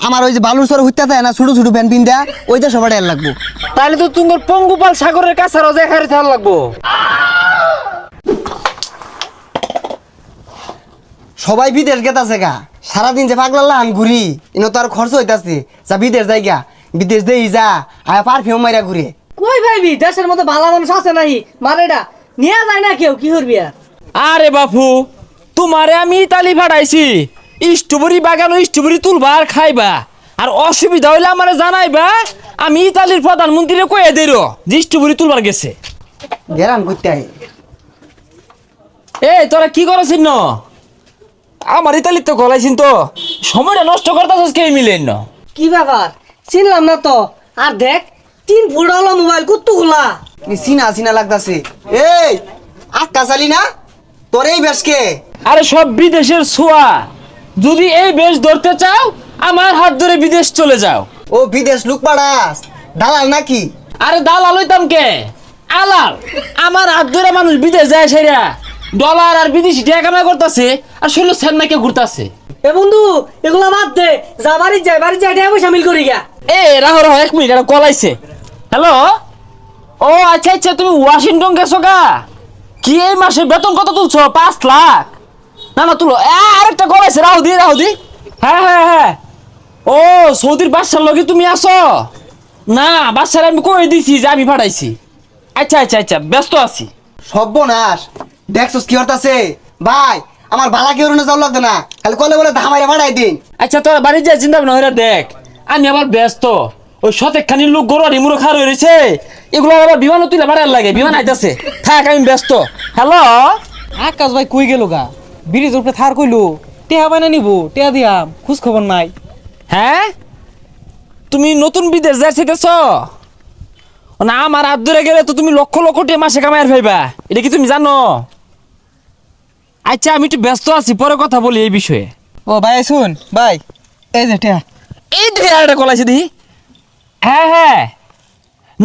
আমার ওই যে বালুর সর হইতে থাকে না ছোট ছোট ফ্যান পিন দেয়া ওইটা সবার এর লাগবো। তাহলে তো তোমার পঙ্গুপাল সাগরের কাছে রোজা খাইতে থাকা লাগবো। সবাই বিদেশ গেতাছে গা, সারাদিন যে পাগলাল্লা আন ঘুরি ইনো তো আর খরচ হইতাছে, যা বিদেশ যাই গা, বিদেশ দেই যা আয়া পারফিউম মাইরা ঘুরে। কই ভাইবি দেশের মধ্যে ভালো মানুষ আছে নাই মারেডা নিয়ে যায় না কেউ কি করবি আর? আরে বাপু, তোমারে আমি ইতালি পাঠাইছি স্ট্রবেরি বাগান স্ট্রবেরি তুলবা আর খাইবা, আর অসুবিধা হইলে আমারে জানাইবা, আমি ইতালির প্রধানমন্ত্রীরে কয়ে দেই যে স্ট্রবেরি তুলবার গেছে। গেরাম করতে আই। এই তোরা কি করছিস ন? আমার ইতালির তো গলাইছিন তো, সময়টা নষ্ট করতেছিস কে মিলেন না? কি ব্যাপার চিনলাম না তো। আর দেখ 3 ফুট হলো মোবাইল কতগুলা। চিনা চিনা লাগতাছে। এই আক্কা চালি না তোর এই বেশকে? আরে সব বিদেশের ছোঁয়া, যদি এই বেশ ধরতে চাও আমার হাত ধরে বিদেশ চলে যাও। ও বিদেশ লুক পাড়াস দালাল নাকি? আরে দালাল হইতাম কে, আলাল। আমার হাত ধরে মানুষ বিদেশ যায় সেরা ডলার আর বিদেশি টাকা কামাই করতেছে, আর শৈল চেন্নাইকে ঘুরতেছে। এ বন্ধু এগুলা বাদ দে, যা বাড়ি যাই টাকা পয়সা মিল করি গা। এ রাহো রাহো 1 মিনিট, এটা কলাইছে। হ্যালো, ও আচ্ছা আচ্ছা, তুমি ওয়াশিংটন গেছো গা? কি এই মাসে বেতন কত তুলছো? 5 লাখ? না না তুলো, আরেকটা কলাইছে, রাহো দি। হ্যাঁ হ্যাঁ হ্যাঁ, ও সৌদির বাদশার লগে তুমি আসো? না, বাদশার আমি কই দিছি যে আমি পাঠাইছি। আচ্ছা আচ্ছা আচ্ছা, ব্যস্ত আছি। সর্বনাশ, দেখছস কি হতাছে ভাই? আমার বালা কেউ না যাও লাগতো না, খালি কলে বলে ধামাইরা বাড়াই দিন। আচ্ছা তোরা বাড়ি যা, চিন্তা ভাবনা হইরা দেখ, আমি আবার ব্যস্ত। ওই শতেকখানি লোক গরু মুড়ো খার হয়েছে, এগুলো আবার বিমানও তুলে বাড়ার লাগে, বিমান আইতাছে, থাক আমি ব্যস্ত। হ্যালো, আকাশ ভাই কই গেল গা? ব্রিজ উপরে থার কইলো টেহা বাইনা নিবো, টেহা দিয়াম, খোঁজ খবর নাই। হ্যাঁ তুমি নতুন বিদেশ যাইতেছ না? আমার হাত ধরে গেলে তো তুমি লক্ষ লক্ষ টাকা মাসে কামাইয়ার ভাইবা, এটা কি তুমি জানো? আচ্ছা আমি একটু ব্যস্ত আছি, পরে কথা বলি এই বিষয়ে। ও ভাই শুন ভাই, এই যে টেহা। এই এটা কলাইছে দেখি। হ্যাঁ হ্যাঁ,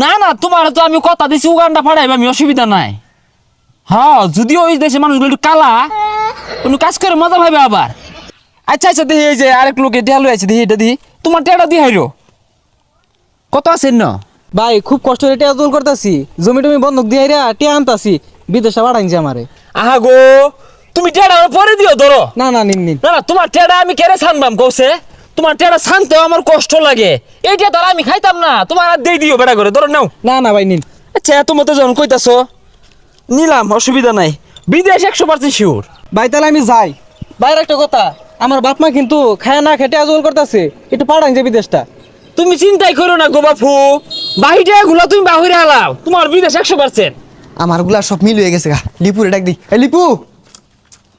না না তোমার তো আমি কথা দিছি উগান্ডা ফাড়াইবা, আমি অসুবিধা নাই। হ্যাঁ যদিও ওই দেশে মানুষগুলো একটু কালা, কোনো কাজ করে মজা পাইবে আবার। আচ্ছা আচ্ছা দেখি, এই যে আরেক লোকে টেহালো আছে, দেখি এটা দিই, তোমার টেহাটা দিয়ে হাইরো কত আছেন না? ভাই খুব কষ্ট করে টেহা জোল করতেছি, জমি টমি বন্ধক দিয়ে টেহা আনতাছি, বিদেশে পাঠাইছি আমারে। আহা গো, তুমি টেহাটা পরে দিও ধরো। না না নিন নিন। না না, তোমার টেহাটা আমি কেড়ে ছানবাম কৌছে, তোমার টেহাটা ছানতেও আমার কষ্ট লাগে, এইটা ধর আমি খাইতাম না, তোমার আর দিয়ে দিও বেড়া করে, ধরো নাও। না না ভাই নিন। আচ্ছা এত মতো যখন কইতাছো নিলাম, অসুবিধা নাই, বিদেশ 100% শিওর। ভাই তাহলে আমি যাই। বাইরে একটা কথা, আমার বাপ মা কিন্তু খায় না খেটে জোল করতেছে, একটু পাঠাইছে বিদেশটা। তুমি চিন্তাই করো না গো বাপু, বাহিরে গুলা তুমি বাহিরে হালাও, তোমার বিদেশ 100%। আমার গুলা সব মিল হয়ে গেছে গা। লিপুরে ডাক দি। এই লিপু,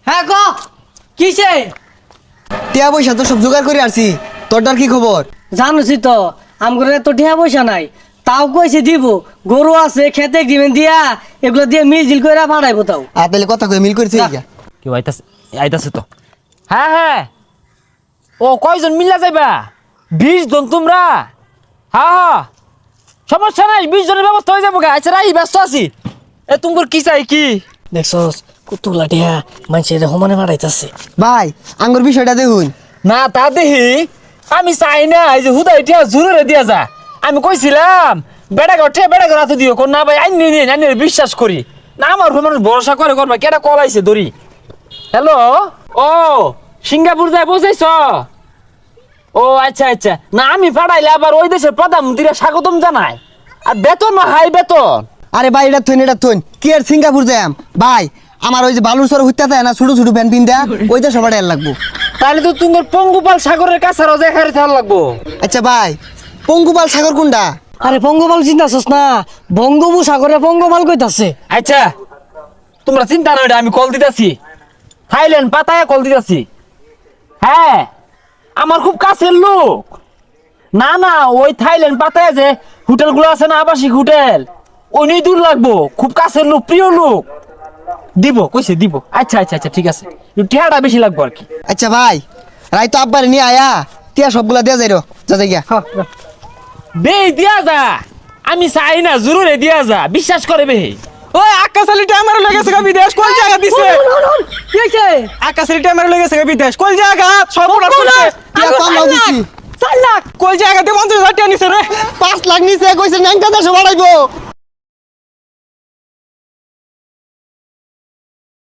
হ্যাঁ ক কিসে? টিয়া পয়সা তো সব জোগাড় করে আসছি, তোরটার কি খবর? জানোছি তো আমগরে তো টাকা পয়সা নাই, তাও কইছে দিব, গরু আছে খেতে দিবেন দিয়া, এগুলো দিয়ে মিল করে ভাড়াইবো তাও। আর তাহলে কথা কয়ে মিল করেছে কি? কেউ আইতাছে, আইতাছে তো। হ্যাঁ হ্যাঁ, ও কয়জন মিল্লা যাইবা? 20 জন তোমরা? হ্যাঁ হ্যাঁ, সমস্যা নাই, 20 জনের ব্যবস্থা হয়ে যাবো গা। আচ্ছা রাই, ব্যস্ত আছি। এ তোমার কি চাই কি? দেখছস কতগুলা টিয়া মানুষের সমানে ভাড়াইতাছে। ভাই আঙ্গুর বিষয়টা দেখুন। না তা দেখি, আমি চাই না এই যে হুদা এটা জোরে দিয়া যা। আমি কইছিলাম বেড়া ঘর বেড়া ঘর হাতে দিও, কোন না ভাই আইনি নিন, আইনি বিশ্বাস করি না, আমার উপর মানুষ ভরসা করে করবা, কেটা কল আইছে দড়ি। হ্যালো, ও সিঙ্গাপুর যায় বসাইছ? ও আচ্ছা আচ্ছা, না আমি পাঠাইলে আবার ওই দেশের প্রধানমন্ত্রীরা স্বাগতম জানায়, আর বেতন হাই বেতন। আরে ভাই এটা থইন কি আর সিঙ্গাপুর যাম ভাই? আমার ওই যে বালুর সর হইতে থাকে না ছোট ছোট ফ্যান পিন দেয়া ওইটা সবার এর লাগবো। তাহলে তো তোমার পঙ্গুপাল সাগরের কাছে রোজা খাইতে থাকা লাগবো। আচ্ছা ভাই, পঙ্গুপাল সাগর কোনটা? আরে পঙ্গপাল চিন্তাছস না, বঙ্গোপসাগরে পঙ্গপাল কইতাছে। আচ্ছা তোমরা চিন্তা নয়, আমি কল দিতেছি, থাইল্যান্ড পাতায় কল দিতেছি। হ্যাঁ আমার খুব কাছের লোক। না না, ওই থাইল্যান্ড পাতায় যে হোটেলগুলো আছে না, আবাসিক হোটেল, ওই নিয়ে দূর লাগবো, খুব কাছের লোক, প্রিয় লোক। দিব কইছে দিব। আচ্ছা আচ্ছা আচ্ছা ঠিক আছে, টিয়াটা বেশি লাগবো আর কি। আচ্ছা ভাই, রাই তো আব্বারে নিয়ে আয়া, টিয়া সবগুলা দেয়া যাই যা যাই গিয়া। বে দিয়া যা, আমি চাই না, জরুরে দিয়া যা, বিশ্বাস করে বে। ওই আকাশ আলী টেহা মেরে লেগেছে গা বিদেশ, কোন জায়গা দিছে? কি হইছে? আকাশ আলী টেহা মেরে লেগেছে গা বিদেশ, কোন জায়গা? সব ওরা করছে। টিয়া কম লাও দিছি। 4 লাখ কই জায়গাতে 50,000 টাকা নিছে রে 5 লাখ নিচে কইছে ন্যাংটা দেশে বাড়াইবো